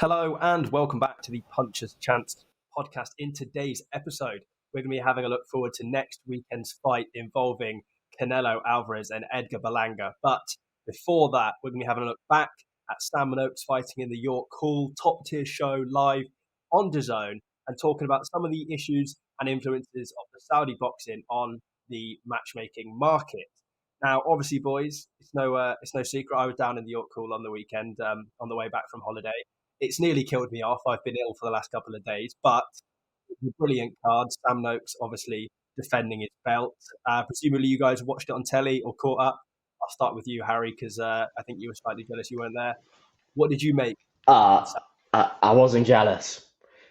Hello and welcome back to the Puncher's Chance podcast. In today's episode, we're going to be having a look forward to next weekend's fight involving Canelo Alvarez and Edgar Berlanga. But before that, we're going to be having a look back at Sam Noakes fighting in the York Hall top tier show live on Dazn and talking about some of the issues and influences of the Saudi boxing on the matchmaking market. Now, obviously, boys, it's no secret. I was down in the York Hall on the weekend on the way back from holiday. It's nearly killed me off. I've been ill for the last couple of days, but it's a brilliant card. Sam Noakes obviously defending his belt. Presumably you guys watched it on telly or caught up. I'll start with you, Harry, because I think you were slightly jealous you weren't there. What did you make? I wasn't jealous.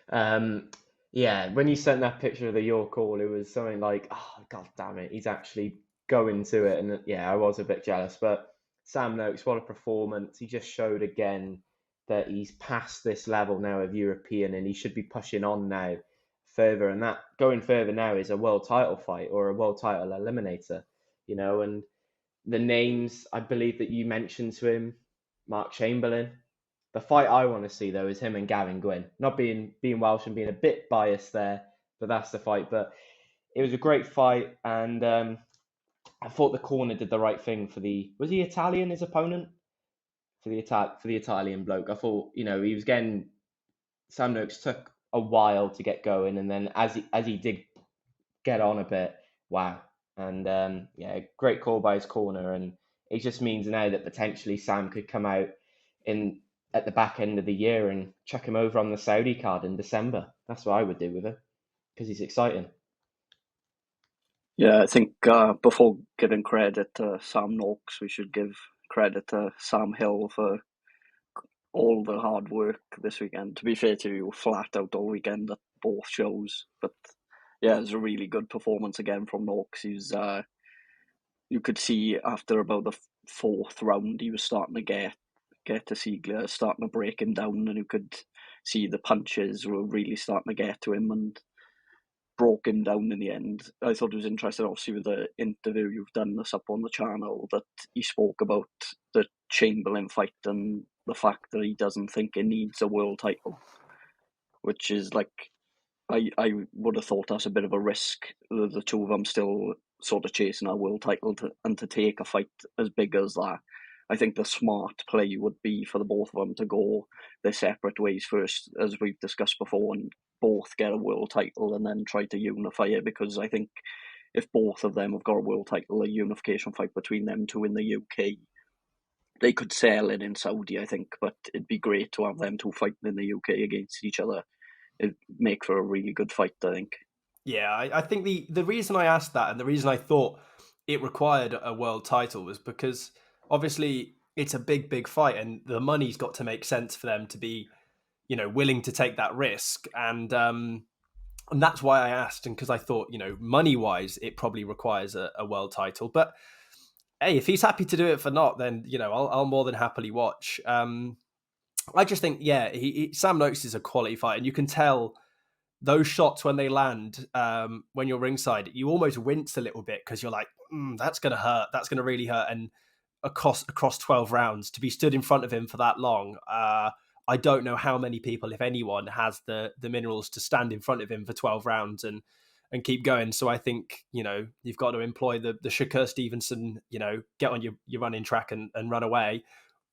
When you sent that picture of the York Hall, it was something like, oh, God damn it, he's actually going to it. And yeah, I was a bit jealous. But Sam Noakes, what a performance. He just showed again that he's past this level now of European and he should be pushing on now further. And that going further now is a world title fight or a world title eliminator, and the names I believe that you mentioned to him, Mark Chamberlain. The fight I want to see though is him and Gavin Gwynn. Not being Welsh and being a bit biased there, but that's the fight. But it was a great fight, and I thought the corner did the right thing was he Italian, his opponent? For the Italian bloke. I thought, he was getting, Sam Noakes took a while to get going, and then as he did get on a bit, wow. And great call by his corner, and it just means now that potentially Sam could come out at the back end of the year and chuck him over on the Saudi card in December. That's what I would do with him, because he's exciting. Yeah, I think before giving credit to Sam Noakes, we should give credit to Sam Hill for all the hard work this weekend. To be fair to you, flat out all weekend at both shows. But yeah, it was a really good performance again from Noakes. He's you could see after about the fourth round, he was starting to get to Ceglia, starting to break him down, and you could see the punches were really starting to get to him and broke him down in the end. I thought it was interesting, obviously, with the interview you've done this up on the channel, that he spoke about the Chamberlain fight and the fact that he doesn't think he needs a world title, which is like, I would have thought that's a bit of a risk. The two of them still sort of chasing a world title to take a fight as big as that. I think the smart play would be for the both of them to go their separate ways first, as we've discussed before, and both get a world title and then try to unify it, because I think if both of them have got a world title, a unification fight between them two in the UK, they could sell it in Saudi, I think, but it'd be great to have them two fighting in the UK against each other. It'd make for a really good fight, I think. Yeah, I think the reason I asked that and the reason I thought it required a world title was because obviously it's a big fight and the money's got to make sense for them to be, willing to take that risk. And that's why I asked, and because I thought, money-wise, it probably requires a world title. But hey, if he's happy to do it for not, then, I'll more than happily watch. I just think, Sam Noakes is a quality fighter, and you can tell those shots when they land, when you're ringside, you almost wince a little bit because you're like, that's going to hurt. That's going to really hurt. And across 12 rounds, to be stood in front of him for that long, I don't know how many people, if anyone, has the minerals to stand in front of him for 12 rounds and keep going. So I think, you've got to employ the Shakur Stevenson, get on your running track and run away.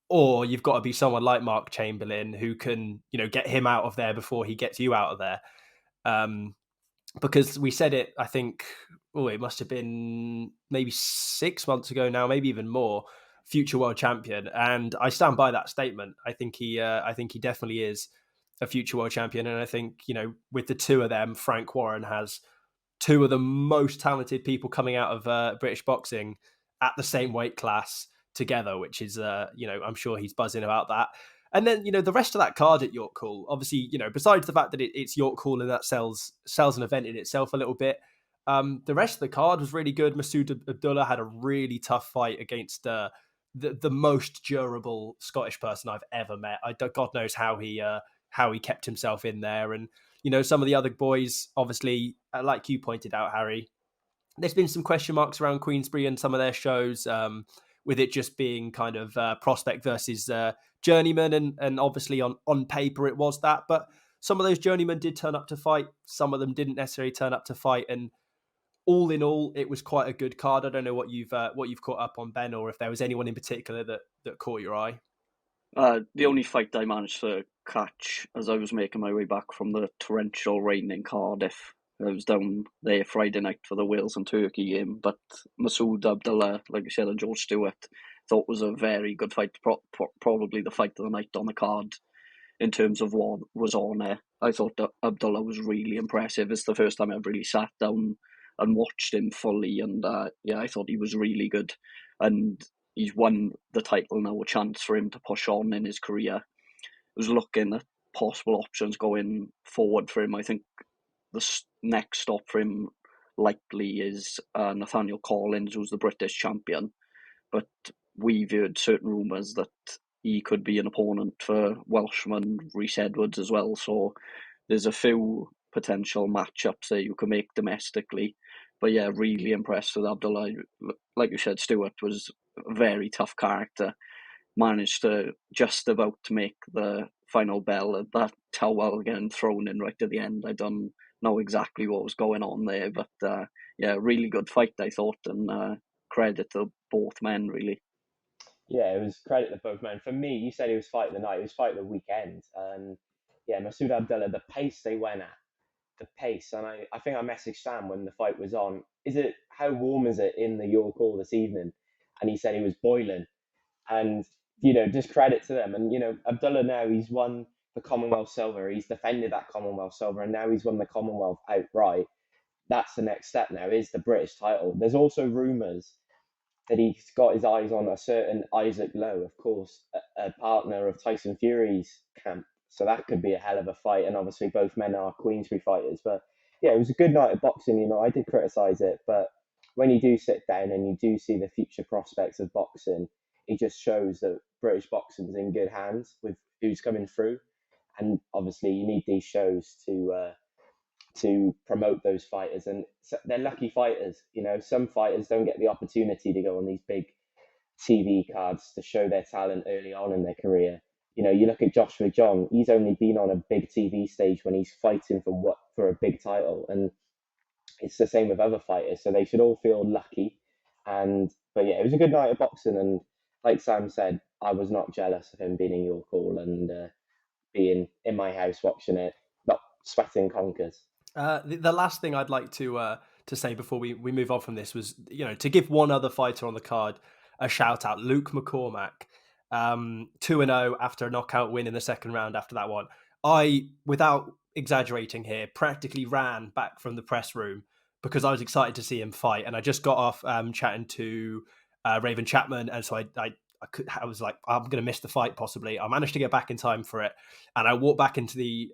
Or you've got to be someone like Mark Chamberlain who can, get him out of there before he gets you out of there. Because we said it, I think, it must have been maybe 6 months ago now, maybe even more, future world champion. And I stand by that statement. I think he definitely is a future world champion. And I think, with the two of them, Frank Warren has two of the most talented people coming out of British boxing at the same weight class together, which is, I'm sure he's buzzing about that. And then, the rest of that card at York Hall, obviously, besides the fact that it's York Hall and that sells an event in itself a little bit, the rest of the card was really good. Masood Abdullah had a really tough fight against the most durable Scottish person I've ever met. God knows how he kept himself in there. And, some of the other boys, obviously, like you pointed out, Harry, there's been some question marks around Queensberry and some of their shows, with it just being kind of prospect versus journeyman, and obviously on paper it was that, but some of those journeymen did turn up to fight. Some of them didn't necessarily turn up to fight, and all in all, it was quite a good card. I don't know what you've caught up on, Ben, or if there was anyone in particular that caught your eye. The only fight I managed to catch as I was making my way back from the torrential rain in Cardiff, I was down there Friday night for the Wales and Turkey game, but Masood, Abdullah, like you said, and George Stewart, thought was a very good fight, probably the fight of the night on the card in terms of what was on there. I thought that Abdullah was really impressive. It's the first time I've really sat down and watched him fully, and I thought he was really good, and he's won the title now, a chance for him to push on in his career. I was looking at possible options going forward for him. I think the next stop for him likely is Nathaniel Collins, who's the British champion, but we've heard certain rumours that he could be an opponent for Welshman Rhys Edwards as well, so there's a few potential matchups that you can make domestically. But yeah, really impressed with Abdullah. Like you said, Stewart was a very tough character. Managed to just about make the final bell. That towel getting thrown in right at the end, I don't know exactly what was going on there. But really good fight, I thought, and credit to both men, really. Yeah, it was credit to both men. For me, you said he was fighting the night. He was fighting the weekend. And yeah, Masood Abdullah, the pace they went at, the pace. And I think I messaged Sam when the fight was on. How warm is it in the York Hall this evening? And he said he was boiling. And, just credit to them. And, Abdullah now, he's won the Commonwealth silver. He's defended that Commonwealth silver. And now he's won the Commonwealth outright. That's the next step now, is the British title. There's also rumours that he's got his eyes on a certain Isaac Lowe, of course, a partner of Tyson Fury's camp. So that could be a hell of a fight. And obviously both men are Queensberry fighters. But yeah, it was a good night of boxing. I did criticise it. But when you do sit down and you do see the future prospects of boxing, it just shows that British boxing is in good hands with who's coming through. And obviously you need these shows to promote those fighters, and they're lucky fighters. Some fighters don't get the opportunity to go on these big TV cards to show their talent early on in their career. You look at Joshua John; he's only been on a big TV stage when he's fighting for a big title, and it's the same with other fighters. So they should all feel lucky. But yeah, it was a good night of boxing, and like Sam said, I was not jealous of him being in York Hall and being in my house watching it, not sweating conkers. The last thing I'd like to say before we move on from this was, to give one other fighter on the card a shout out, Luke McCormack, 2-0 after a knockout win in the second round. After that one, I, without exaggerating here, practically ran back from the press room because I was excited to see him fight, and I just got off chatting to Raven Chapman, and so I was like, I'm going to miss the fight possibly. I managed to get back in time for it, and I walked back into the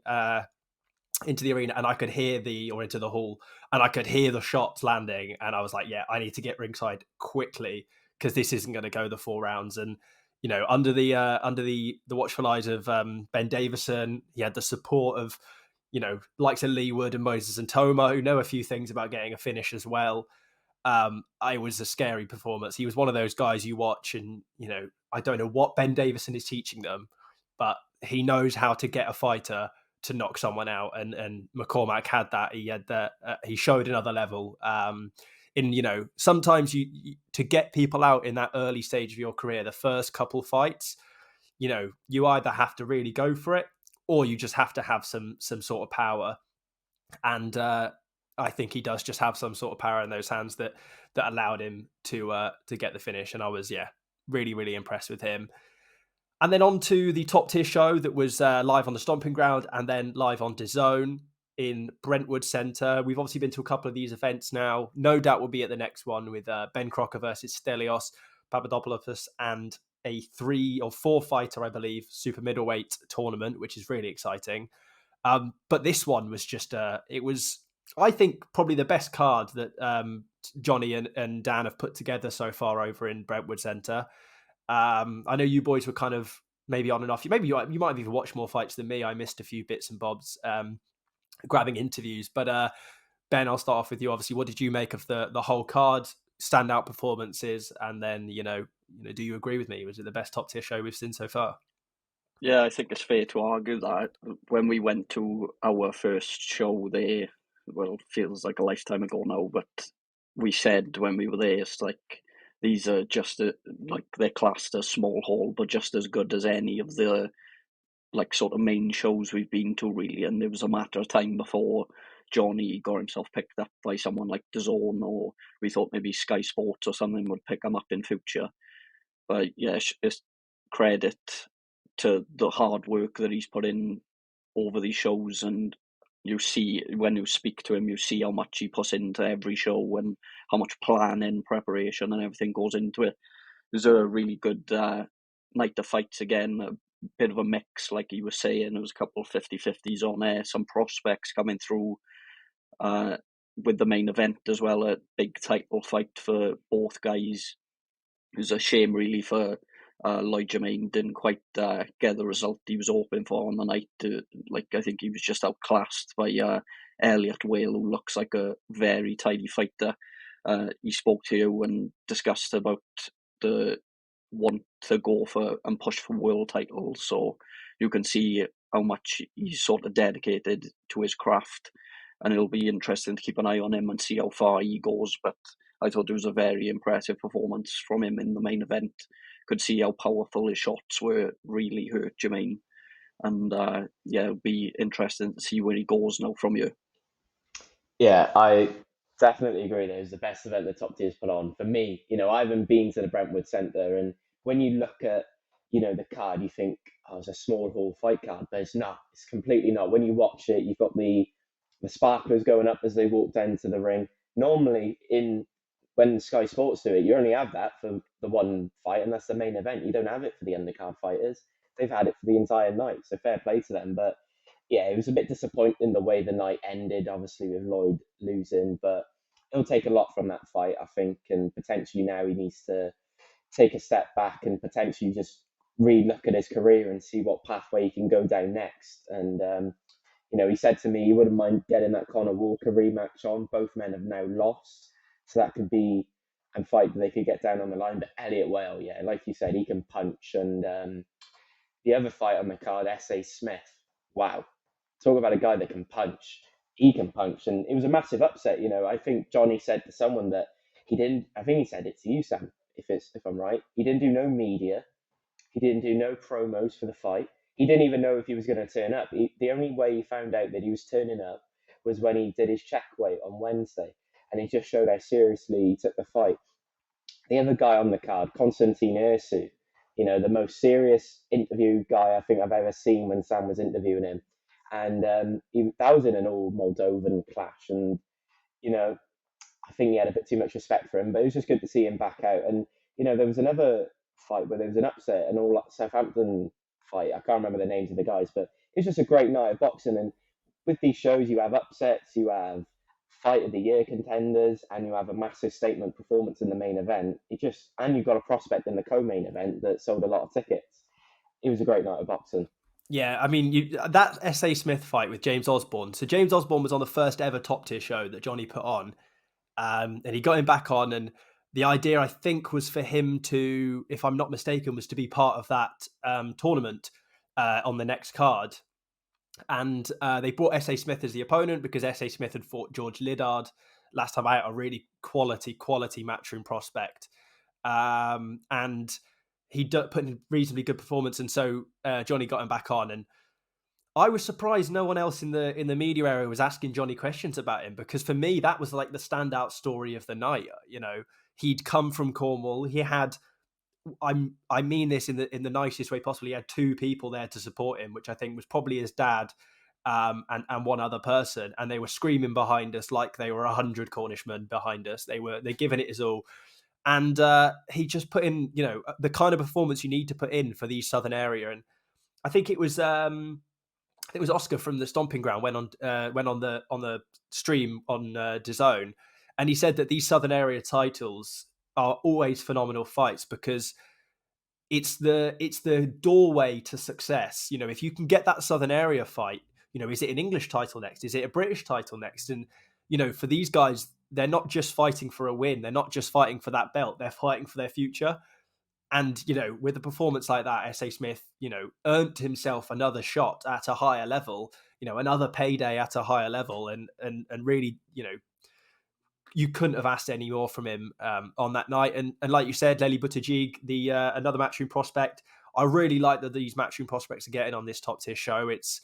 arena, and I could hear into the hall, and I could hear the shots landing, and I was like, yeah, I need to get ringside quickly because this isn't going to go the 4 rounds. And under the watchful eyes of Ben Davison, he had the support of likes of Lee Wood and Moses and Toma, who know a few things about getting a finish as well. It was a scary performance. He was one of those guys you watch, and I don't know what Ben Davison is teaching them, but he knows how to get a fighter to knock someone out, and McCormack had that. He had that. He showed another level. Sometimes you to get people out in that early stage of your career, the first couple fights, you either have to really go for it, or you just have to have some sort of power. And I think he does just have some sort of power in those hands that allowed him to get the finish. And I was really, really impressed with him. And then on to the top tier show that was live on the Stomping Ground and then live on Dazn in Brentwood Centre. We've obviously been to a couple of these events now. No doubt we'll be at the next one with Ben Crocker versus Stelios Papadopoulos and a 3 or 4 fighter, I believe, super middleweight tournament, which is really exciting. But this one was just, it was, I think, probably the best card that Johnny and Dan have put together so far over in Brentwood Centre. I know you boys were kind of maybe on and off. Maybe you might have even watched more fights than me. I missed a few bits and bobs grabbing interviews. But Ben, I'll start off with you. Obviously, what did you make of the whole card, standout performances, and then do you agree with me? Was it the best top tier show we've seen so far? Yeah, I think it's fair to argue that when we went to our first show there, well, feels like a lifetime ago now, but we said when we were there, it's like these are just like they're classed as small hall, but just as good as any of the like sort of main shows we've been to, really. And it was a matter of time before Johnny got himself picked up by someone like Dazn, or we thought maybe Sky Sports or something would pick him up in future. But yeah, it's credit to the hard work that he's put in over these shows, and you see when you speak to him, you see how much he puts into every show and how much planning, preparation, and everything goes into it. It was a really good night of fights again. A bit of a mix, like he was saying. There was a couple of 50-50s on there, some prospects coming through with the main event as well, a big title fight for both guys. It was a shame, really, for Lloyd Jermaine didn't quite get the result he was hoping for on the night. I think he was just outclassed by Elliot Whale, who looks like a very tidy fighter. He spoke to you and discussed about the want to go for and push for world titles, so you can see how much he's sort of dedicated to his craft, and it'll be interesting to keep an eye on him and see how far he goes. But I thought it was a very impressive performance from him in the main event. Could see how powerful his shots were, really hurt Jermaine. And it'll be interesting to see where he goes now from here. Yeah, I definitely agree that it was the best event the top tiers put on. For me, I haven't been to the Brentwood Centre, and when you look at, the card, you think, oh, it's a small hall fight card, but it's not. It's completely not. When you watch it, you've got the sparklers going up as they walk down to the ring. Normally, when Sky Sports do it, you only have that for the one fight, and that's the main event. You don't have it for the undercard fighters. They've had it for the entire night, so fair play to them. But yeah, it was a bit disappointing the way the night ended, obviously with Lloyd losing, but he'll take a lot from that fight, I think, and potentially now he needs to take a step back and potentially just re-look at his career and see what pathway he can go down next. And he said to me he wouldn't mind getting that Conor Walker rematch on. Both men have now lost, so that could be a fight that they could get down on the line. But Elliot Whale, yeah, like you said, he can punch. And the other fight on the card, S.A. Smith, wow. Talk about a guy that can punch. He can punch. And it was a massive upset. I think Johnny said to someone that he didn't, I think he said it to you, Sam, if I'm right. He didn't do no media. He didn't do no promos for the fight. He didn't even know if he was going to turn up. The only way he found out that he was turning up was when he did his check weight on Wednesday. And he just showed how seriously he took the fight. The other guy on the card, Konstantin Ursu, the most serious interview guy I think I've ever seen when Sam was interviewing him. And that was in an all Moldovan clash. And, I think he had a bit too much respect for him, but it was just good to see him back out. And, there was another fight where there was an upset, an all Southampton fight. I can't remember the names of the guys, but it's just a great night of boxing. And with these shows, you have upsets, you have fight of the year contenders, and you have a massive statement performance in the main event. And you've got a prospect in the co-main event that sold a lot of tickets. It was a great night of boxing. Yeah, I mean, that S.A. Smith fight with James Osborne. So James Osborne was on the first ever top tier show that Johnny put on, and he got him back on. And the idea, I think, was for him to, if I'm not mistaken, was to be part of that tournament on the next card. And they brought S.A. Smith as the opponent because S.A. Smith had fought George Liddard last time out, a really quality matchroom prospect. And he put in a reasonably good performance, and so Johnny got him back on. And I was surprised no one else in the media area was asking Johnny questions about him, because for me that was like the standout story of the night. He'd come from Cornwall. He had, I mean this in the nicest way possible, he had two people there to support him, which I think was probably his dad and one other person, and they were screaming behind us like they were 100 Cornishmen behind us. They're giving it his all. And he just put in, the kind of performance you need to put in for the Southern area. And I think it was Oscar from the Stomping Ground went on the stream on DAZN, and he said that these Southern area titles are always phenomenal fights because it's the doorway to success. If you can get that Southern area fight, is it an English title next? Is it a British title next? And for these guys, they're not just fighting for a win. They're not just fighting for that belt. They're fighting for their future. And, with a performance like that, S.A. Smith, earned himself another shot at a higher level, another payday at a higher level. And really, you couldn't have asked any more from him on that night. And like you said, Lely Buttigieg, the another matchroom prospect. I really like that these matchroom prospects are getting on this top tier show. It's,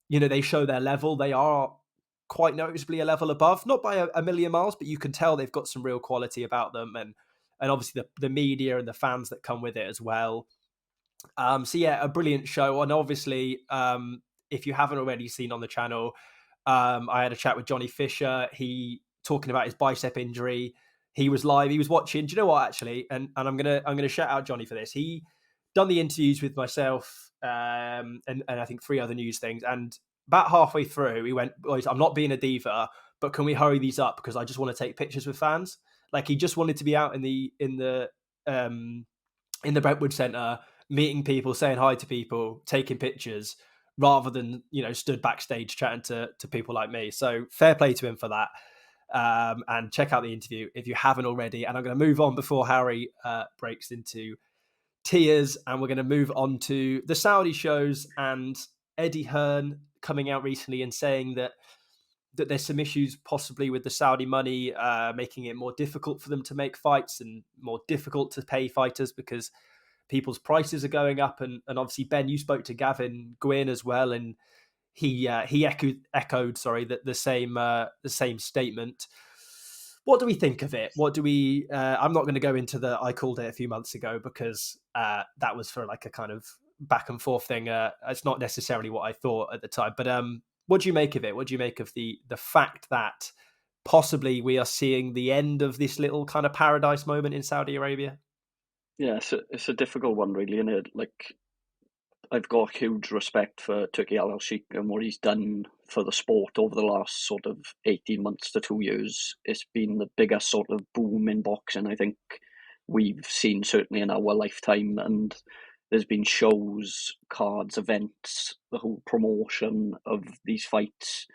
they show their level. They are quite noticeably a level above, not by a million miles, but you can tell they've got some real quality about them. And obviously the media and the fans that come with it as well. So yeah, a brilliant show. And obviously, if you haven't already seen on the channel, I had a chat with Johnny Fisher. He talking about his bicep injury. He was live. He was watching. Do you know what? Actually, and I'm gonna shout out Johnny for this. He done the interviews with myself and I think 3 other news things. And about halfway through, he went, "Boys, I'm not being a diva, but can we hurry these up because I just want to take pictures with fans." Like he just wanted to be out in the Brentwood Centre, meeting people, saying hi to people, taking pictures, rather than stood backstage chatting to people like me. So fair play to him for that. And check out the interview if you haven't already. And I'm going to move on before Harry breaks into tears, and we're going to move on to the Saudi shows and Eddie Hearn coming out recently and saying that there's some issues possibly with the Saudi money, making it more difficult for them to make fights and more difficult to pay fighters because people's prices are going up. And obviously, Ben, you spoke to Gavin Gwynn as well, and he echoed the same statement. What do we think of it? What do we? I'm not going to go into I called it a few months ago because that was for like a kind of back and forth thing. It's not necessarily what I thought at the time, but what do you make of it? What do you make of the fact that possibly we are seeing the end of this little kind of paradise moment in Saudi Arabia? Yeah, it's a difficult one, really, isn't it? Like, I've got huge respect for Turki Alalshikh and what he's done for the sport over the last sort of 18 months to 2 years. It's been the biggest sort of boom in boxing I think we've seen, certainly in our lifetime. And there's been shows, cards, events, the whole promotion of these fights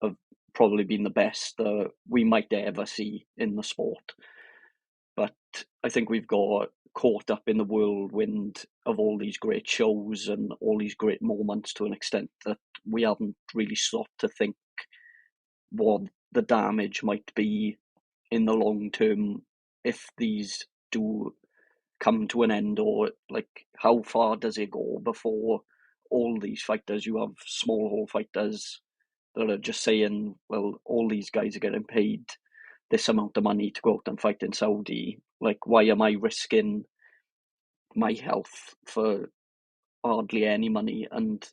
have probably been the best we might ever see in the sport. But I think we've got caught up in the whirlwind of all these great shows and all these great moments to an extent that we haven't really stopped to think what the damage might be in the long term if these do come to an end, or like how far does it go before all these fighters, you have small hall fighters that are just saying, well, all these guys are getting paid this amount of money to go out and fight in Saudi. Like, why am I risking my health for hardly any money? And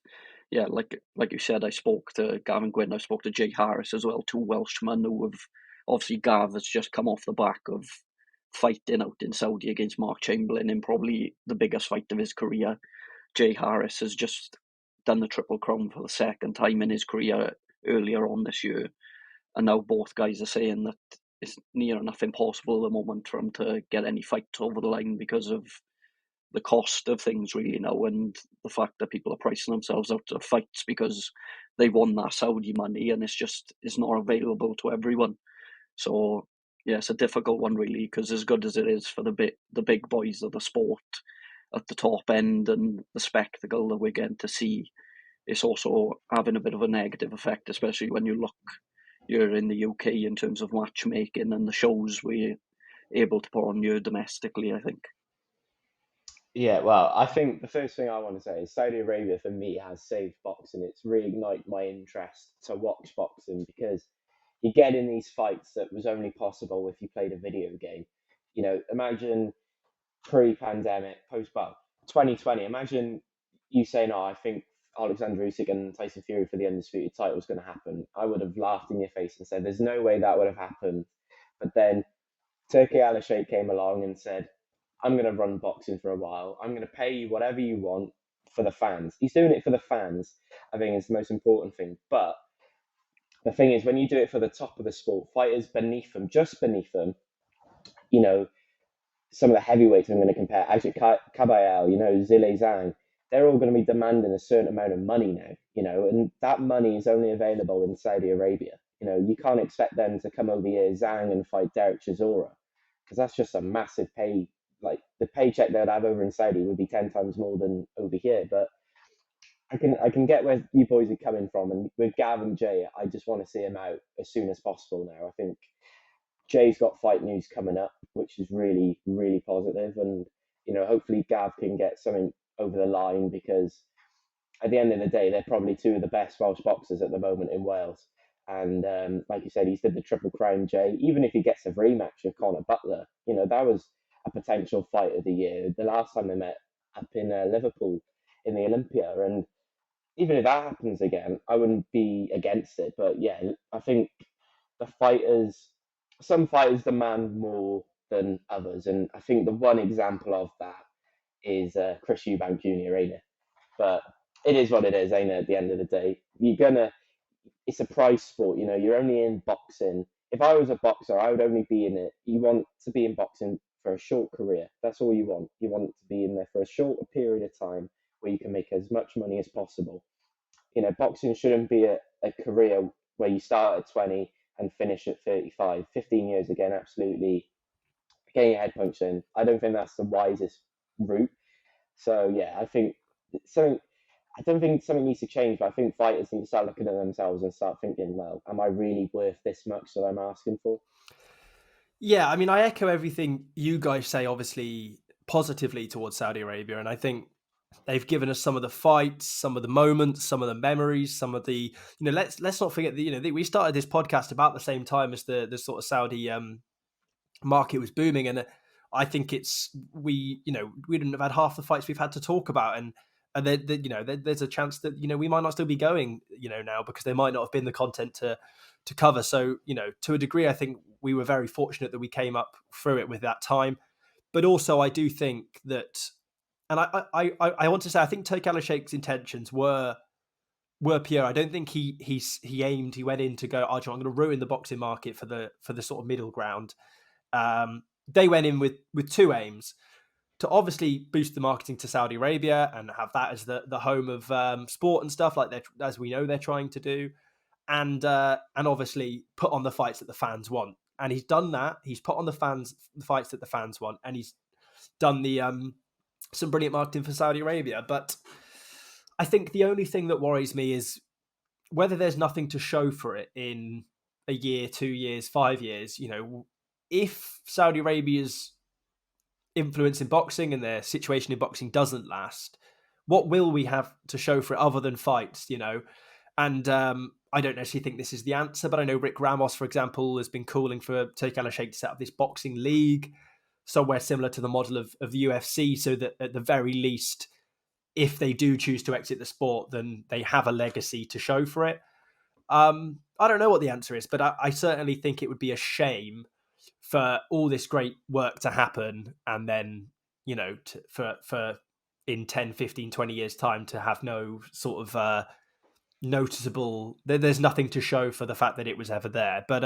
yeah, like you said, I spoke to Gavin Gwynn, I spoke to Jay Harris as well, 2 Welshmen who have obviously, Gav has just come off the back of fighting out in Saudi against Mark Chamberlain in probably the biggest fight of his career. Jay Harris has just done the Triple Crown for the second time in his career earlier on this year. And now both guys are saying that it's near enough impossible at the moment for him to get any fights over the line because of the cost of things, really, now, and the fact that people are pricing themselves out of fights because they won that Saudi money and it's not available to everyone. So yeah, it's a difficult one, really, because as good as it is for the big boys of the sport at the top end and the spectacle that we're getting to see, it's also having a bit of a negative effect, especially when you look here in the UK in terms of matchmaking and the shows we're able to put on here domestically, I think. Yeah, well, I think the first thing I want to say is Saudi Arabia for me has saved boxing. It's reignited my interest to watch boxing because you get in these fights that was only possible if you played a video game. Imagine pre-pandemic, well, 2020. Imagine you saying, "Oh, I think Alexander Usyk and Tyson Fury for the undisputed title is going to happen." I would have laughed in your face and said, "There's no way that would have happened." But then Turki Alalshikh came along and said, "I'm going to run boxing for a while. I'm going to pay you whatever you want for the fans." He's doing it for the fans. I think is the most important thing. But the thing is, when you do it for the top of the sport, fighters beneath them, just beneath them, some of the heavyweights I'm going to compare, actually Kabayel, Zile Zhang, they're all going to be demanding a certain amount of money now, and that money is only available in Saudi Arabia. You can't expect them to come over here, Zhang, and fight Derek Chisora, because that's just a massive pay like the paycheck they'd have over in Saudi would be 10 times more than over here. But I can get where you boys are coming from, and with Gav and Jay, I just want to see him out as soon as possible now. I think Jay's got fight news coming up, which is really, really positive, and hopefully Gav can get something over the line, because at the end of the day, they're probably two of the best Welsh boxers at the moment in Wales. And like you said, he's did the Triple Crown, Jay. Even if he gets a rematch with Conor Butler, that was a potential fight of the year. The last time they met up in Liverpool in the Olympia, and even if that happens again, I wouldn't be against it. But yeah, I think the fighters, some fighters demand more than others, and I think the one example of that is Chris Eubank Jr., ain't it? But it is what it is, ain't it? At the end of the day, it's a prize sport. You're only in boxing. If I was a boxer, I would only be in it. You want to be in boxing for a short career. That's all you want. You want to be in there for a short period of time where you can make as much money as possible. Boxing shouldn't be a career where you start at 20 and finish at 35. 15 years again, absolutely getting your head punched in. I don't think that's the wisest route. So yeah, I don't think something needs to change, but I think fighters need to start looking at themselves and start thinking, well, am I really worth this much that I'm asking for? Yeah, I mean, I echo everything you guys say, obviously positively towards Saudi Arabia, and I think they've given us some of the fights, some of the moments, some of the memories, some of the let's not forget that we started this podcast about the same time as the sort of Saudi market was booming, and I think we wouldn't have had half the fights we've had to talk about, and there's a chance that we might not still be going now, because there might not have been the content to cover. So to a degree, I think we were very fortunate that we came up through it with that time. But also, I do think that, and I want to say, I think Turki Alalshikh's intentions were pure. I don't think he went in to go, I'm going to ruin the boxing market for the sort of middle ground. They went in with two aims: to obviously boost the marketing to Saudi Arabia and have that as the home of sport and stuff, like as we know they're trying to do, and obviously put on the fights that the fans want. And he's done that. He's put on the fights that the fans want, and he's done the some brilliant marketing for Saudi Arabia. But I think the only thing that worries me is whether there's nothing to show for it in a year, 2 years, 5 years. If Saudi Arabia's influence in boxing and their situation in boxing doesn't last, what will we have to show for it other than fights? And I don't necessarily think this is the answer, but I know Rick Ramos, for example, has been calling for Turki Alalshikh to set up this boxing league somewhere similar to the model of the UFC, so that at the very least, if they do choose to exit the sport, then they have a legacy to show for it. I don't know what the answer is, but I certainly think it would be a shame for all this great work to happen, and then for in 10, 15, 20 years time to have no sort of noticeable, there's nothing to show for the fact that it was ever there. But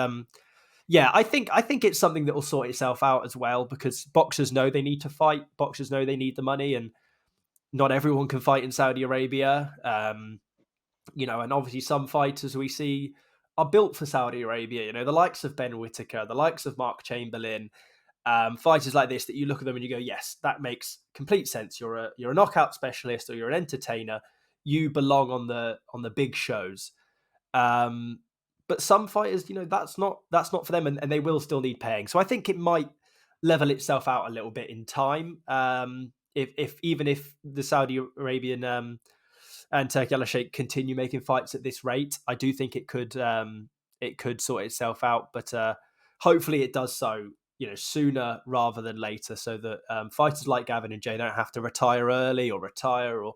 yeah, I think it's something that will sort itself out as well, because boxers know they need to fight, boxers know they need the money, and not everyone can fight in Saudi Arabia. And obviously some fighters we see are built for Saudi Arabia, the likes of Ben Whittaker, the likes of Mark Chamberlain, fighters like this that you look at them and you go, yes, that makes complete sense. You're a knockout specialist, or you're an entertainer. You belong on the big shows. But some fighters, that's not for them, and they will still need paying. So I think it might level itself out a little bit in time. If even if the Saudi Arabian and Turki Alalshikh continue making fights at this rate, I do think it could sort itself out. But hopefully it does so sooner rather than later, so that fighters like Gavin and Jay don't have to retire early, or retire, or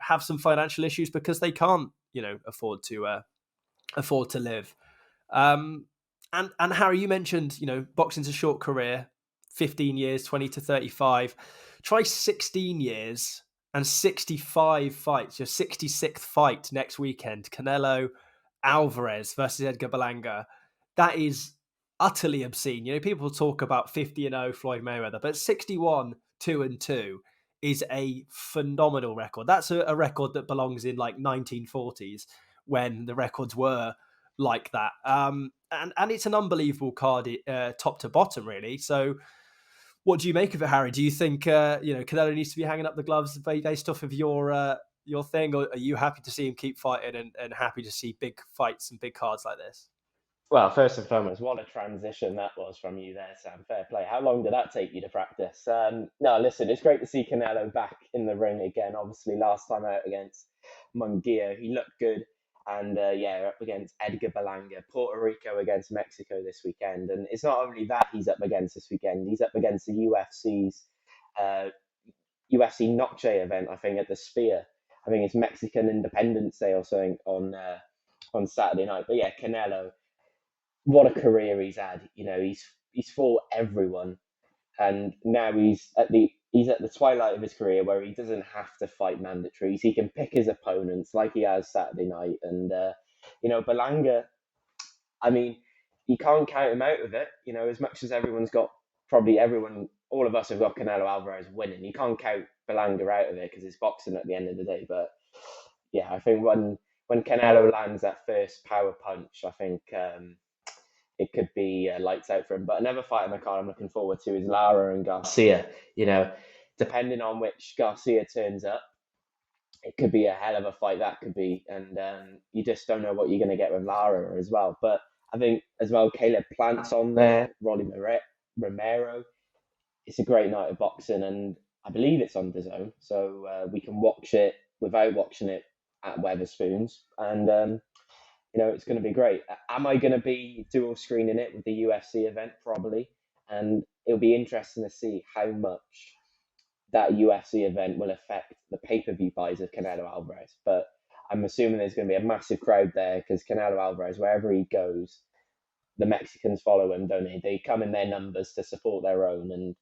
have some financial issues because they can't afford to live. And Harry, you mentioned boxing's a short career, 15 years, 20 to 35. Try 16 years and 65 fights. Your 66th fight next weekend, Canelo Alvarez versus Edgar Berlanga. That is utterly obscene. People talk about 50-0 Floyd Mayweather, but 61-2-2 is a phenomenal record. That's a record that belongs in like 1940s, when the records were like that. And it's an unbelievable card, top to bottom, really. So What do you make of it, Harry? Do you think Canelo needs to be hanging up the gloves based off of your thing, or are you happy to see him keep fighting and happy to see big fights and big cards like this? Well, first and foremost, what a transition that was from you there, Sam. Fair play. How long did that take you to practice? No, listen, it's great to see Canelo back in the ring again. Obviously, last time out against Munguia, he looked good. And up against Edgar Berlanga, Puerto Rico against Mexico this weekend. And it's not only that he's up against this weekend, he's up against the UFC's UFC Noche event, I think, at the Sphere. I think it's Mexican Independence Day or something on Saturday night. But yeah, Canelo, what a career he's had. He's fought everyone, and now he's at the twilight of his career where he doesn't have to fight mandatories. He can pick his opponents like he has Saturday night. And Berlanga, I mean, you can't count him out of it. As much as all of us have got Canelo Alvarez winning. You can't count Berlanga out of it because it's boxing at the end of the day. But yeah, I think when Canelo lands that first power punch, I think it could be lights out for him. But another fight on the card I'm looking forward to is Lara and Garcia. Depending on which Garcia turns up, it could be a hell of a fight. That could be, and you just don't know what you're going to get with Lara as well. But I think as well, Caleb Plant's on there, Rolly Romero. It's a great night of boxing, and I believe it's on Dazn, so we can watch it without watching it at Wetherspoons, and it's going to be great. Am I going to be dual screening it with the UFC event? Probably. And it'll be interesting to see how much that UFC event will affect the pay-per-view buys of Canelo Alvarez. But I'm assuming there's going to be a massive crowd there because Canelo Alvarez, wherever he goes, the Mexicans follow him, don't they? They come in their numbers to support their own. And,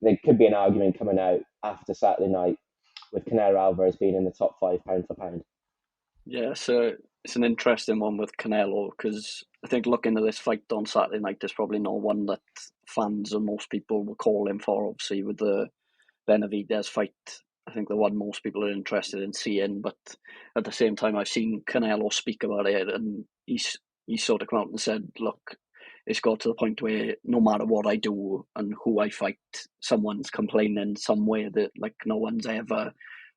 there could be an argument coming out after Saturday night with Canelo Alvarez being in the top 5 pound for pound. Yeah, so it's an interesting one with Canelo because I think looking at this fight on Saturday night, there's probably not one that fans and most people will call him for. Obviously, with the Benavidez fight, I think the one most people are interested in seeing. But at the same time, I've seen Canelo speak about it, and he's sort of come out and said, "Look, it's got to the point where no matter what I do and who I fight, someone's complaining some way that like no one's ever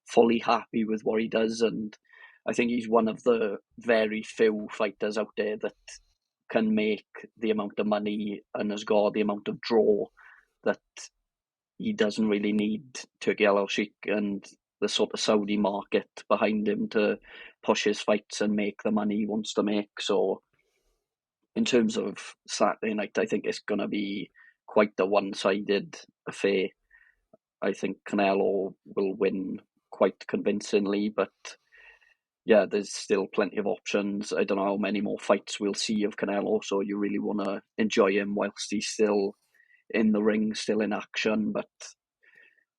fully happy with what he does." And I think he's one of the very few fighters out there that can make the amount of money and has got the amount of draw that he doesn't really need Turki Alalshikh and the sort of Saudi market behind him to push his fights and make the money he wants to make. So in terms of Saturday night, I think it's going to be quite the one-sided affair. I think Canelo will win quite convincingly, but yeah, there's still plenty of options. I don't know how many more fights we'll see of Canelo, so you really want to enjoy him whilst he's still in the ring, still in action. But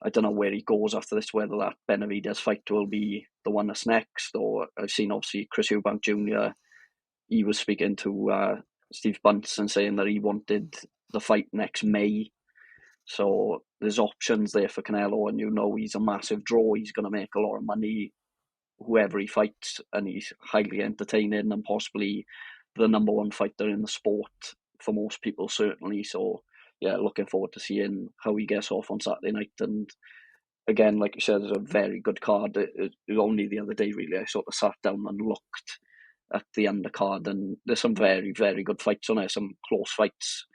I don't know where he goes after this, whether that Benavidez fight will be the one that's next, or I've seen obviously Chris Eubank Jr., he was speaking to Steve Bunce and saying that he wanted the fight next May. So there's options there for Canelo, and he's a massive draw. He's going to make a lot of money whoever he fights, and he's highly entertaining and possibly the number one fighter in the sport for most people, certainly. So yeah, looking forward to seeing how he gets off on Saturday night. And again, like you said, it's a very good card. It was only the other day, really, I sort of sat down and looked at the undercard, and there's some very, very good fights on there, some close fights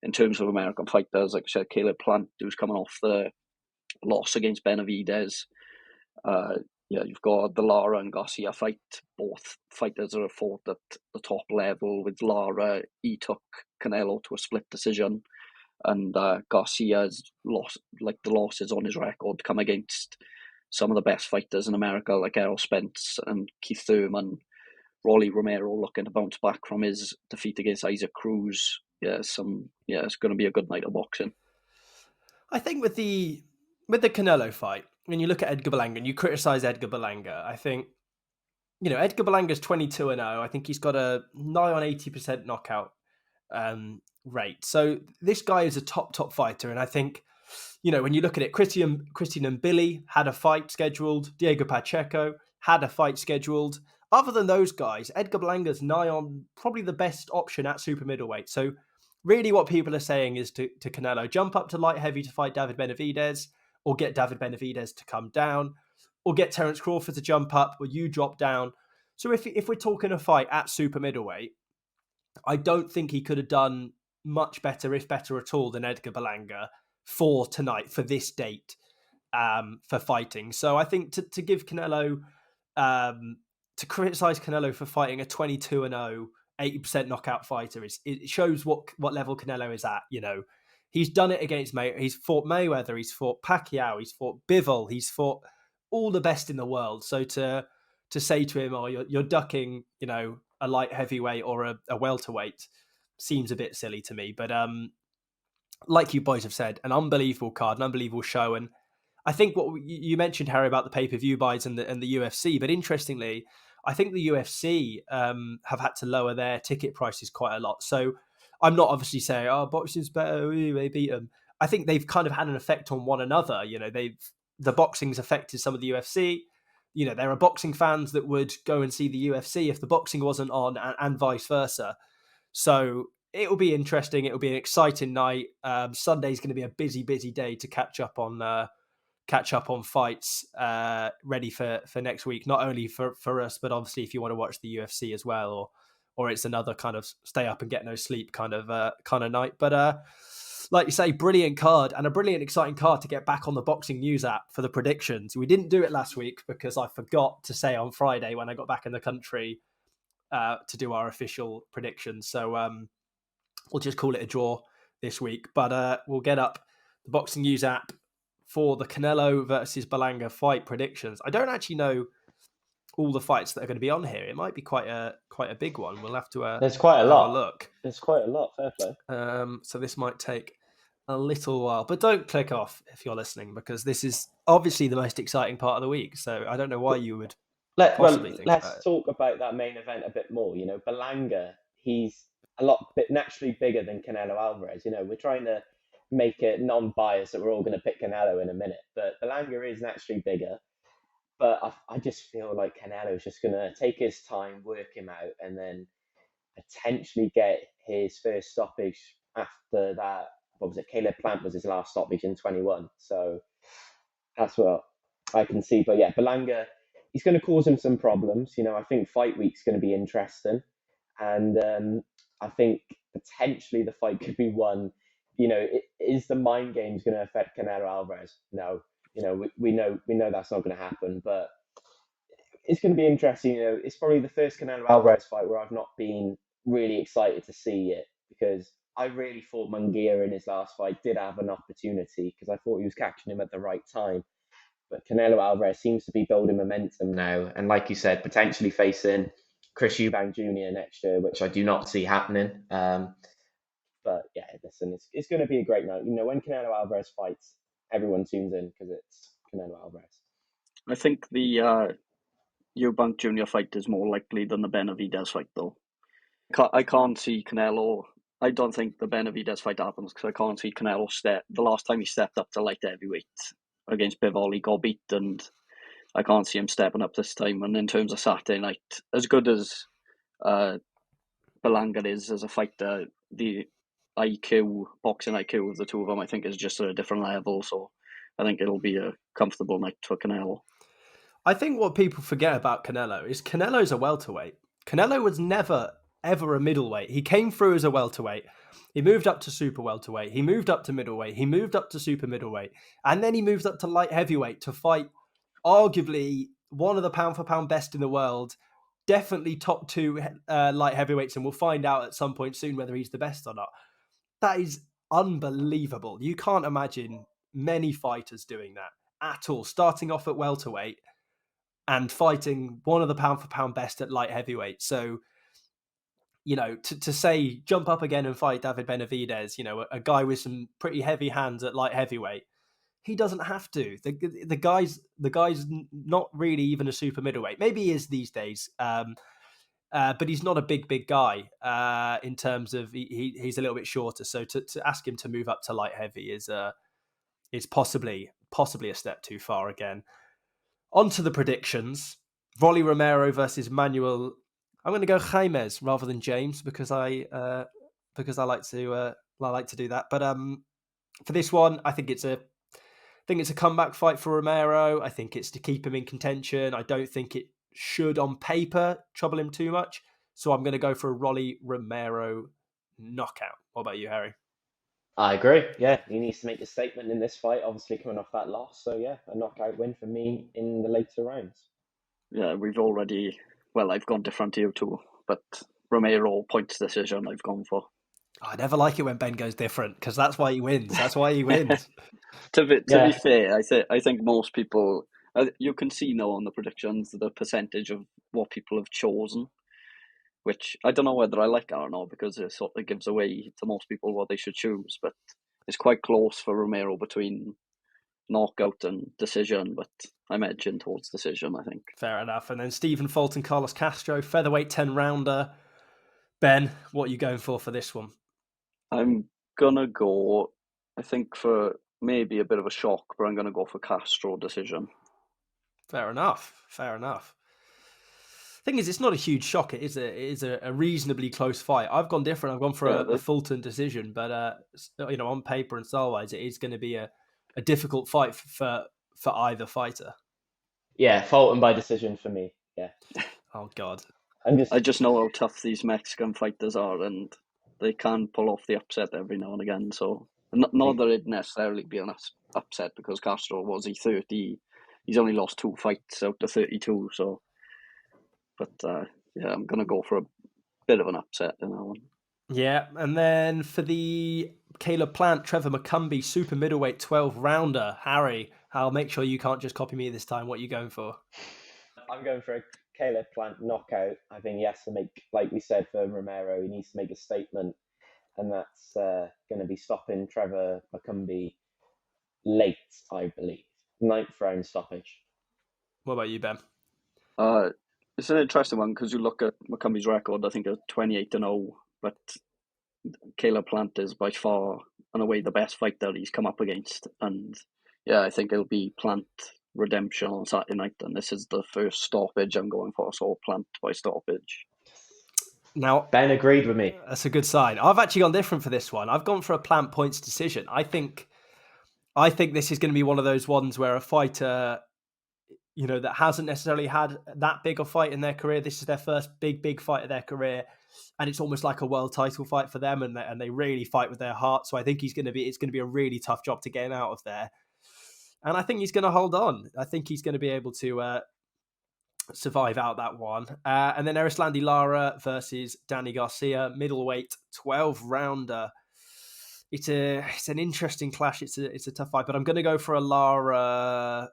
in terms of American fighters. Like I said, Caleb Plant, who's coming off the loss against Benavidez. You've got the Lara and Garcia fight. Both fighters are fought at the top level. With Lara, he took Canelo to a split decision, and Garcia's lost, like the losses on his record, come against some of the best fighters in America, like Errol Spence and Keith Thurman. Rolly Romero looking to bounce back from his defeat against Isaac Cruz. It's going to be a good night of boxing. I think with the Canelo fight, when you look at Edgar Berlanga and you criticize Edgar Berlanga, I think, Edgar Berlanga's 22-0. I think he's got a nigh on 80% knockout rate. So this guy is a top fighter. And I think, when you look at it, Christian and Billy had a fight scheduled. Diego Pacheco had a fight scheduled. Other than those guys, Edgar Berlanga's nigh on probably the best option at super middleweight. So really what people are saying is to Canelo, jump up to light heavy to fight David Benavidez, or get David Benavidez to come down, or get Terence Crawford to jump up, or you drop down. So if we're talking a fight at super middleweight, I don't think he could have done much better, if better at all, than Edgar Berlanga for tonight, for this date, for fighting. So I think to give Canelo, to criticize Canelo for fighting a 22-0, 80% knockout fighter, it shows what level Canelo is at. You know, he's done it against he's fought Mayweather, he's fought Pacquiao, he's fought Bivol, he's fought all the best in the world. So to say to him, "Oh, you're ducking," you know, a light heavyweight or a welterweight, seems a bit silly to me. But like you boys have said, an unbelievable card, an unbelievable show, and I think what you mentioned, Harry, about the pay-per-view buys and the UFC, but interestingly, I think the UFC have had to lower their ticket prices quite a lot. So I'm not obviously saying, "Oh, boxing's better, they beat them." I think they've kind of had an effect on one another. You know, the boxing's affected some of the UFC. You know, there are boxing fans that would go and see the UFC if the boxing wasn't on, and vice versa. So it'll be interesting. It'll be an exciting night. Sunday's going to be a busy day to catch up on fights, ready for next week. Not only for us, but obviously if you want to watch the UFC as well, or it's another kind of stay up and get no sleep kind of night. But like you say, brilliant card, and a brilliant, exciting card to get back on the Boxing News app for the predictions. We didn't do it last week because I forgot to say on Friday when I got back in the country to do our official predictions. So we'll just call it a draw this week. But we'll get up the Boxing News app for the Canelo versus Berlanga fight predictions. I don't actually know all the fights that are going to be on here. It might be quite a big one. We'll have to There's quite a have lot. a look. There's quite a lot. Fair play. So this might take a little while, but don't click off if you're listening, because this is obviously the most exciting part of the week. So I don't know why you would possibly think about it. Let's talk about that main event a bit more. You know, Berlanga, he's a lot naturally bigger than Canelo Alvarez. You know, we're trying to make it non-biased that we're all going to pick Canelo in a minute, but Berlanga is naturally bigger. But I just feel like Canelo's just going to take his time, work him out, and then potentially get his first stoppage after that. What was it? Caleb Plant was his last stoppage in 21. So that's what I can see. But yeah, Berlanga, he's going to cause him some problems. You know, I think fight week's going to be interesting. And I think potentially the fight could be won. You know, is the mind games going to affect Canelo Alvarez? No. You know, we know that's not going to happen, but it's going to be interesting. You know, it's probably the first Canelo Alvarez fight where I've not been really excited to see it, because I really thought Munguia in his last fight did have an opportunity, because I thought he was catching him at the right time. But Canelo Alvarez seems to be building momentum now, and like you said, potentially facing Chris Eubank Jr. next year, which I do not see happening. But yeah, listen, it's going to be a great night. You know, when Canelo Alvarez fights, everyone tunes in because it's Canelo Alvarez. I think the Eubank Jr. fight is more likely than the Benavidez fight, though. I can't see Canelo. I don't think the Benavidez fight happens because I can't see Canelo the last time he stepped up to light heavyweight against Bivol, he got beat, and I can't see him stepping up this time. And in terms of Saturday night, as good as Berlanga is as a fighter, the boxing IQ of the two of them, I think, is just at a different level. So I think it'll be a comfortable night for Canelo. I think what people forget about Canelo is Canelo's a welterweight. Canelo was never, ever a middleweight. He came through as a welterweight. He moved up to super welterweight. He moved up to middleweight. He moved up to super middleweight. And then he moved up to light heavyweight to fight arguably one of the pound for pound best in the world. Definitely top two light heavyweights. And we'll find out at some point soon whether he's the best or not. That is unbelievable. You can't imagine many fighters doing that at all. Starting off at welterweight and fighting one of the pound for pound best at light heavyweight. So, you know, to say jump up again and fight David Benavidez, you know, a guy with some pretty heavy hands at light heavyweight, he doesn't have to. The guy's not really even a super middleweight. Maybe he is these days, but he's not a big guy in terms of he's a little bit shorter. So to ask him to move up to light heavy is possibly a step too far again. On to the predictions. Rolly Romero versus Manuel. I'm going to go James rather than James because I because I like to do that. But for this one, I think it's a comeback fight for Romero. I think it's to keep him in contention. I don't think it should, on paper, trouble him too much. So I'm going to go for a Rolly Romero knockout. What about you, Harry? I agree. Yeah, he needs to make a statement in this fight, obviously coming off that loss. So yeah, a knockout win for me in the later rounds. Yeah, I've gone different to you too, but Romero points decision I've gone for. I never like it when Ben goes different, because that's why he wins. That's why he wins. To be fair, I think most people, you can see now on the predictions the percentage of what people have chosen, which I don't know whether I like it or not, because it sort of gives away to most people what they should choose. But it's quite close for Romero between knockout and decision, but I'm edging towards decision, I think. Fair enough. And then Stephen Fulton, Carlos Castro, featherweight 10-rounder. Ben, what are you going for this one? I'm going to go, I think, for maybe a bit of a shock, but I'm going to go for Castro decision. Fair enough. Thing is, it's not a huge shock. It is a reasonably close fight. I've gone different. I've gone for a Fulton decision, but on paper and style-wise, it is going to be a difficult fight for either fighter. Yeah, Fulton by decision for me. Yeah. Oh God. I just know how tough these Mexican fighters are, and they can pull off the upset every now and again. So not that it'd necessarily be an upset, because Castro was 30. He's only lost 2 fights out of 32. So, but I'm gonna go for a bit of an upset in that one. Yeah, and then for the Caleb Plant, Trevor McCumbee, super middleweight 12-rounder. Harry, I'll make sure you can't just copy me this time. What are you going for? I'm going for a Caleb Plant knockout. I think he has to make, like we said for Romero, he needs to make a statement, and that's going to be stopping Trevor McCumbee late, I believe. 9th round stoppage. What about you, Ben? It's an interesting one, because you look at McCumbie's record, I think it's 28-0, but Caleb Plant is by far and away the best fighter he's come up against. And yeah, I think it'll be Plant redemption on Saturday night, and this is the first stoppage I'm going for, so Plant by stoppage. Now, Ben agreed with me. That's a good sign. I've actually gone different for this one. I've gone for a Plant points decision. I think this is going to be one of those ones where a fighter, that hasn't necessarily had that big a fight in their career. This is their first big fight of their career, and it's almost like a world title fight for them, and they really fight with their heart. So I think it's going to be a really tough job to get him out of there, and I think he's going to hold on. I think he's going to be able to survive out that one. And then Erislandy Lara versus Danny Garcia, middleweight 12-rounder. It's an interesting clash. It's a tough fight, but I'm going to go for a Lara.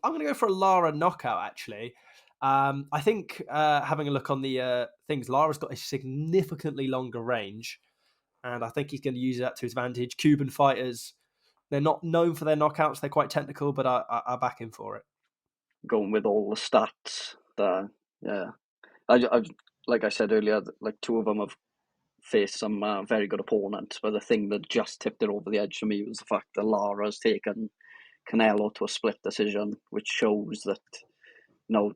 I'm going to go for a Lara knockout, actually. I think having a look on the things, Lara's got a significantly longer range, and I think he's going to use that to his advantage. Cuban fighters, they're not known for their knockouts. They're quite technical, but I back him for it. Going with all the stats there, yeah. I like I said earlier, like 2 of them have faced some very good opponents, but the thing that just tipped it over the edge for me was the fact that Lara's taken Canelo to a split decision, which shows that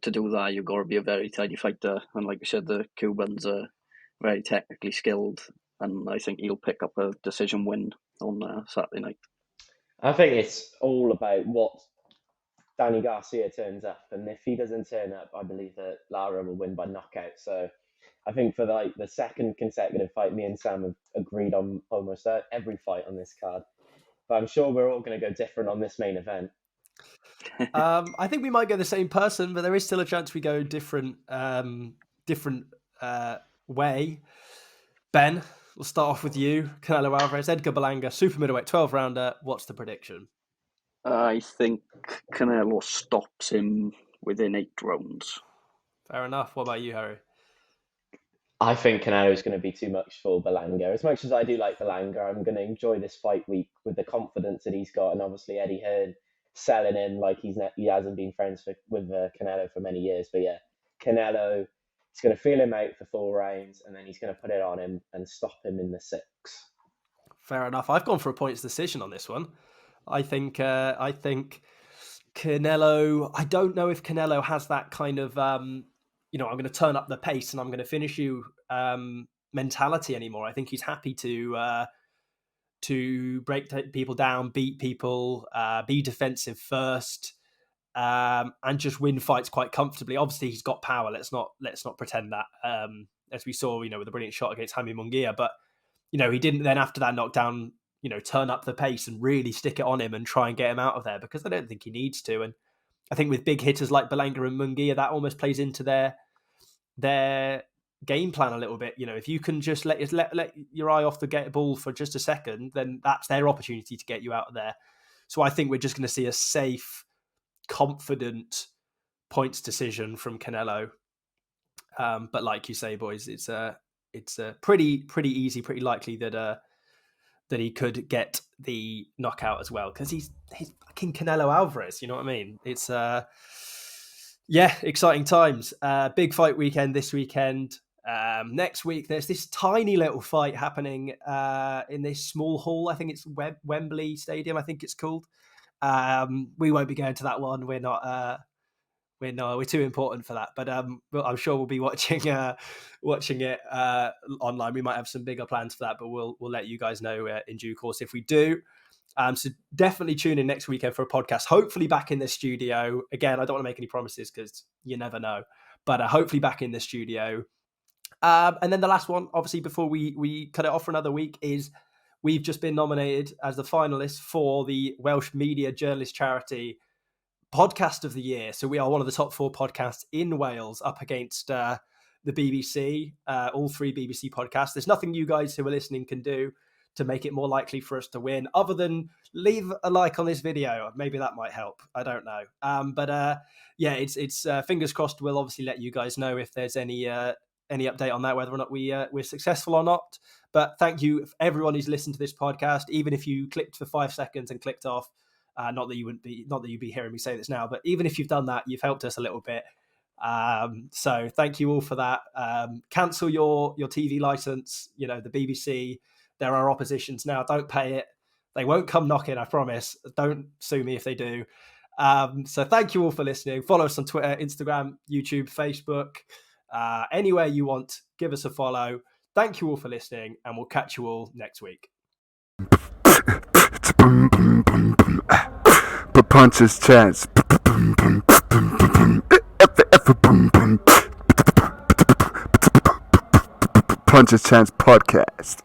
to do that you've got to be a very tidy fighter, and like you said, the Cubans are very technically skilled, and I think he'll pick up a decision win on Saturday night. I think it's all about what Danny Garcia turns up, and if he doesn't turn up, I believe that Lara will win by knockout. So I think for the second consecutive fight, me and Sam have agreed on almost every fight on this card. But I'm sure we're all going to go different on this main event. I think we might go the same person, but there is still a chance we go different way. Ben, we'll start off with you. Canelo Alvarez, Edgar Berlanga, super middleweight 12-rounder. What's the prediction? I think Canelo stops him within 8 rounds. Fair enough. What about you, Harry? I think Canelo is going to be too much for Berlanga. As much as I do like Berlanga, I'm going to enjoy this fight week with the confidence that he's got, and obviously Eddie Hearn selling him like he hasn't been friends with Canelo for many years. But yeah, Canelo is going to feel him out for 4 rounds, and then he's going to put it on him and stop him in the 6th. Fair enough. I've gone for a points decision on this one. I think Canelo. I don't know if Canelo has that kind of. I'm going to turn up the pace and I'm going to finish you mentality anymore. I think he's happy to break people down, beat people, be defensive first, and just win fights quite comfortably. Obviously, he's got power. Let's not pretend that. As we saw, with a brilliant shot against Jaime Munguia, but he didn't then after that knockdown, turn up the pace and really stick it on him and try and get him out of there, because I don't think he needs to. And I think with big hitters like Berlanga and Munguia, that almost plays into their game plan a little bit. If you can just let your eye off the ball for just a second, then that's their opportunity to get you out of there. So I think we're just going to see a safe, confident points decision from Canelo. But like you say, boys, it's pretty easy, pretty likely that he could get the knockout as well, because he's fucking Canelo Alvarez. You know what I mean? It's exciting times. Big fight weekend this weekend. Next week there's this tiny little fight happening in this small hall. I think it's Wembley Stadium, I think it's called. We won't be going to that one. We're not. We're too important for that. But I'm sure we'll be watching it online. We might have some bigger plans for that, but we'll let you guys know in due course if we do. So definitely tune in next weekend for a podcast. Hopefully back in the studio again. I don't want to make any promises because you never know. But hopefully back in the studio. And then the last one, obviously, before we cut it off for another week, is we've just been nominated as the finalists for the Welsh Media Journalist Charity Podcast of the Year. So we are one of the top 4 podcasts in Wales, up against the BBC, all 3 BBC podcasts. There's nothing you guys who are listening can do to make it more likely for us to win, other than leave a like on this video. Maybe that might help. I don't know. But it's fingers crossed. We'll obviously let you guys know if there's any update on that, whether or not we're successful or not. But thank you everyone who's listened to this podcast, even if you clicked for 5 seconds and clicked off. Not that you'd be hearing me say this now, but even if you've done that, you've helped us a little bit. So thank you all for that. Cancel your TV license. The BBC, there are oppositions now. Don't pay it. They won't come knocking, I promise. Don't sue me if they do. So thank you all for listening. Follow us on Twitter, Instagram, YouTube, Facebook, anywhere you want. Give us a follow. Thank you all for listening, and we'll catch you all next week. Punches chance. Punches chance podcast.